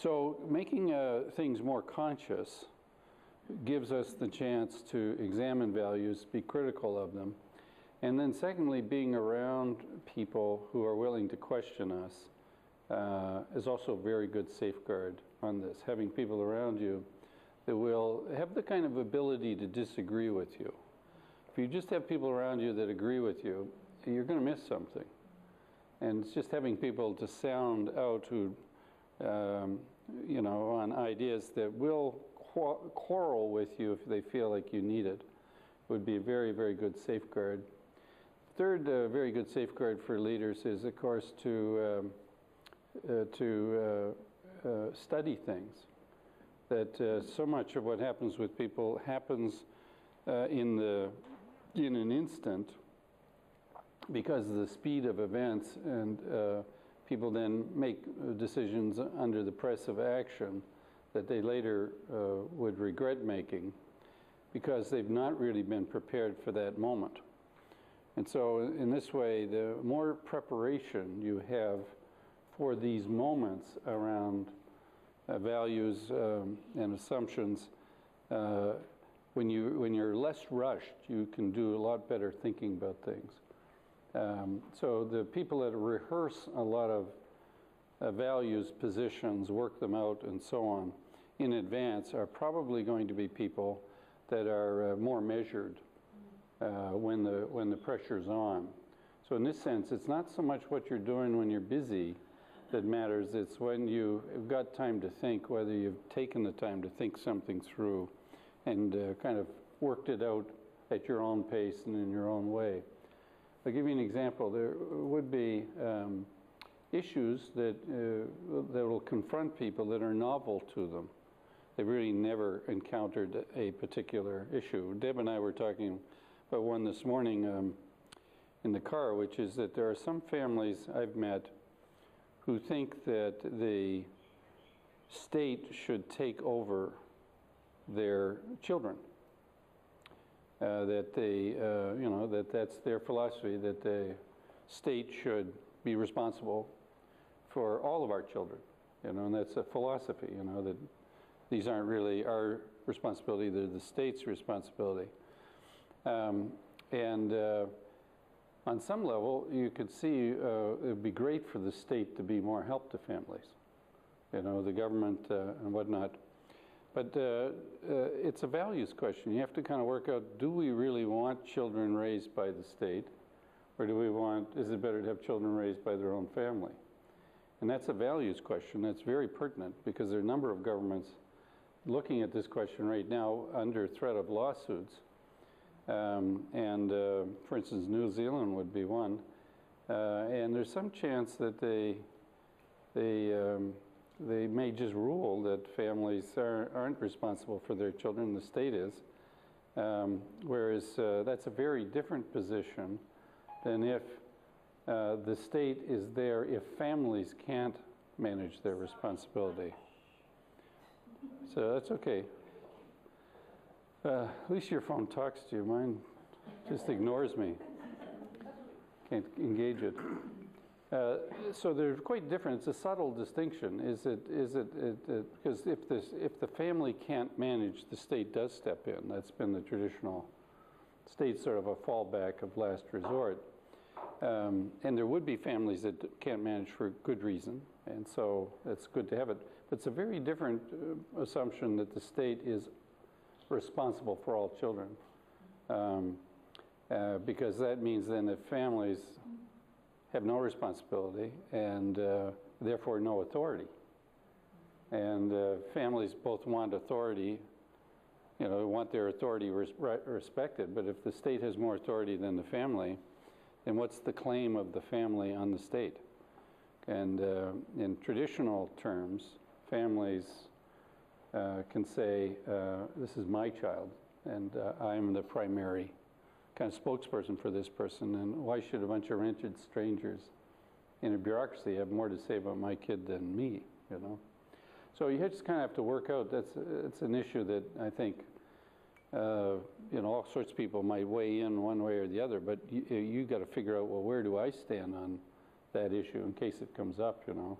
So making things more conscious gives us the chance to examine values, be critical of them, and then secondly, being around people who are willing to question us is also a very good safeguard on this. Having people around you that will have the kind of ability to disagree with you. If you just have people around you that agree with you, you're going to miss something. And it's just having people to sound out who, you know, on ideas that will quarrel with you if they feel like you need it, would be a very, very good safeguard. Third very good safeguard for leaders is, of course, to study things. That so much of what happens with people happens in an instant because of the speed of events, and people then make decisions under the press of action that they later would regret making because they've not really been prepared for that moment. And so in this way, the more preparation you have for these moments around values and assumptions, when you're less rushed, you can do a lot better thinking about things. So the people that rehearse a lot of values, positions, work them out, and so on in advance are probably going to be people that are more measured when the pressure's on. So in this sense, it's not so much what you're doing when you're busy that matters. It's when you've got time to think, whether you've taken the time to think something through and kind of worked it out at your own pace and in your own way. I'll give you an example. There would be issues that will confront people that are novel to them. They've really never encountered a particular issue. Deb and I were talking about one this morning in the car, which is that there are some families I've met who think that the state should take over their children. That they, you know, that's their philosophy, that the state should be responsible for all of our children, you know, and that's a philosophy, you know, that these aren't really our responsibility, they're the state's responsibility. On some level, you could see it would be great for the state to be more help to families, you know, the government and whatnot. But it's a values question. You have to kind of work out, do we really want children raised by the state? Or do we want, is it better to have children raised by their own family? And that's a values question that's very pertinent because there are a number of governments looking at this question right now under threat of lawsuits. For instance, New Zealand would be one. And there's some chance that they may just rule that families aren't responsible for their children, the state is. Whereas that's a very different position than if the state is there if families can't manage their responsibility. So that's okay. At least your phone talks to you. Mine just ignores me. Can't engage it. So they're quite different. It's a subtle distinction. Is it because if the family can't manage, the state does step in. That's been the traditional state's sort of a fallback of last resort. And there would be families that can't manage for good reason, and so it's good to have it. But it's a very different assumption that the state is responsible for all children, because that means then that families have no responsibility and therefore no authority. And families both want authority, you know, want their authority respected, but if the state has more authority than the family, then what's the claim of the family on the state? And in traditional terms, families can say, this is my child, and I'm the primary kind of spokesperson for this person, and why should a bunch of rented strangers in a bureaucracy have more to say about my kid than me, you know? So you just kind of have to work out, it's an issue that I think, you know, all sorts of people might weigh in one way or the other, but you got to figure out, well, where do I stand on that issue in case it comes up, you know?